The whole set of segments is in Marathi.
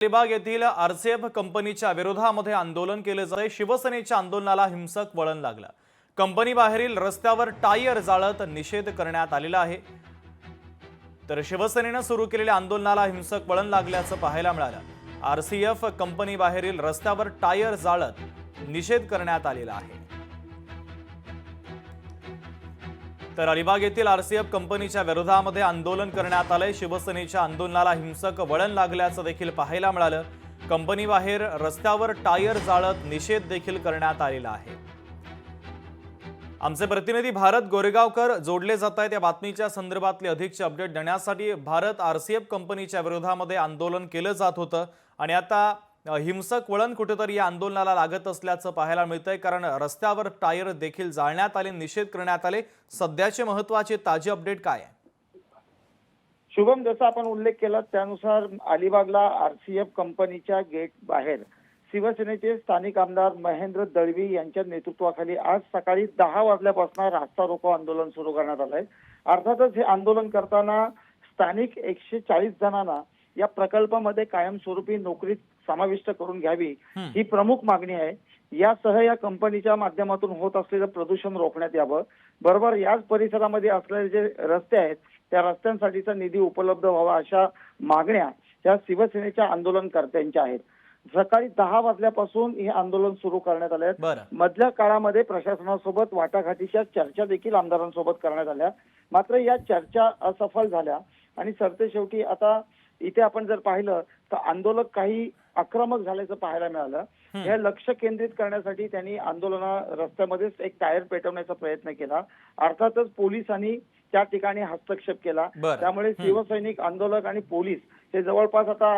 अलिबाग येथील आरसीएफ कंपनीच्या विरोधामध्ये आंदोलन केले जाते। शिवसेनेच्या आंदोलनाला हिंसक वळण लागलं। कंपनी बाहेरील रस्त्यावर टायर जाळत निषेध करण्यात आलेला आहे। तर शिवसेनेने सुरू केलेल्या आंदोलनाला हिंसक वळण लागल्याचं पाहायला मिळालं। आरसीएफ कंपनी बाहेरील रस्त्यावर टायर जाळत निषेध करण्यात आलेला आहे। तर अलिबाग येथील आरसीएफ कंपनीच्या विरोधामध्ये आंदोलन करण्यात आले। शिवसेनेच्या आंदोलनाला हिंसक वळण लागल्याचं देखील पाहायला मिळालं। कंपनी बाहेर रस्त्यावर टायर जाळत निषेध देखील करण्यात आलेला आहे। आमचे प्रतिनिधी भारत गोरेगावकर जोडले जात आहेत। या बातमीच्या संदर्भातले अधिकचे अपडेट देण्यासाठी भारत, आरसीएफ कंपनीच्या विरोधामध्ये आंदोलन केलं जात होतं आणि आता हिंसक वळण कुठेतरी या आंदोलनाला लागत असल्याचं पाहायला मिळतंय, कारण रस्त्यावर टायर देखील जाळण्यात आले, निषेध करण्यात आले। सध्याचे महत्त्वाचे ताजे अपडेट काय आहे? शुभम, जसा आपण उल्लेख केला त्यानुसार अलिबागला आरसीएफ कंपनीच्या गेट बाहेर शिवसेनेचे स्थानिक आमदार महेंद्र दळवी यांच्या नेतृत्वाखाली आज सकाळी 10 वाजल्यापासून रास्ता रोको आंदोलन सुरू करण्यात आलंय। अर्थातच हे आंदोलन करताना स्थानिक 140 जणांना या प्रकल्पामध्ये कायमस्वरूपी नोकरीत समाविष्ट करून घ्यावी ही प्रमुख मागणी आहे। यासह या कंपनीच्या माध्यमातून होत असलेलं प्रदूषण रोखण्यात यावं, बरोबर याच परिसरामध्ये असलेले जे रस्ते आहेत त्या रस्त्यांसाठीचा निधी उपलब्ध व्हावा, अशा मागण्या या शिवसेनेच्या आंदोलनकर्त्यांच्या आहेत। सकाळी 10 वाजल्यापासून हे आंदोलन सुरू करण्यात आले आहे। मधल्या काळामध्ये प्रशासनासोबत वाटाघाटीच्या चर्चा देखील आमदारांसोबत करण्यात आल्या, मात्र या चर्चा असफल झाल्या आणि सरतेशेवटी आता इथे आपण जर पाहिलं तर आंदोलक काही आक्रमक झाल्याचं पाहायला मिळालं। हे लक्ष केंद्रित करण्यासाठी त्यांनी रस्त्यामध्येच एक टायर पेटवण्याचा प्रयत्न केला। अर्थातच पोलिसांनी त्या ठिकाणी हस्तक्षेप केला, त्यामुळे शिवसैनिक, आंदोलक आणि पोलीस हे जवळपास आता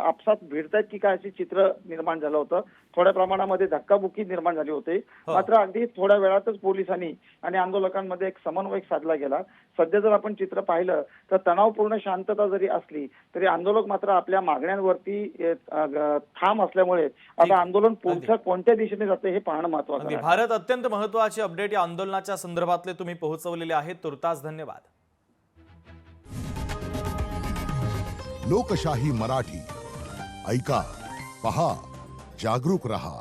आपसात भिडतायत की काय असे चित्र निर्माण झालं होतं। थोड्या प्रमाणामध्ये धक्काबुक्की निर्माण झाली होती, मात्र अगदी थोड्या वेळातच पोलिसांनी आणि आंदोलकांमध्ये एक समन्वय साधला गेला। सध्या जर आपण चित्र पाहिलं तर तणावपूर्ण शांतता जरी असली तरी आंदोलक मात्र आपल्या मागण्यांवरती ठाम असल्यामुळे आता आंदोलन पुढच्या कोणत्या दिशेने जाते हे पाहणं महत्त्वाचं आहे। भारत, अत्यंत महत्त्वाचे अपडेट या आंदोलनाच्या संदर्भातले तुम्ही पोहोचवलेले आहेत, तुर्तास धन्यवाद। लोकशाही मराठी ऐका, पहा, जागरूक रहा।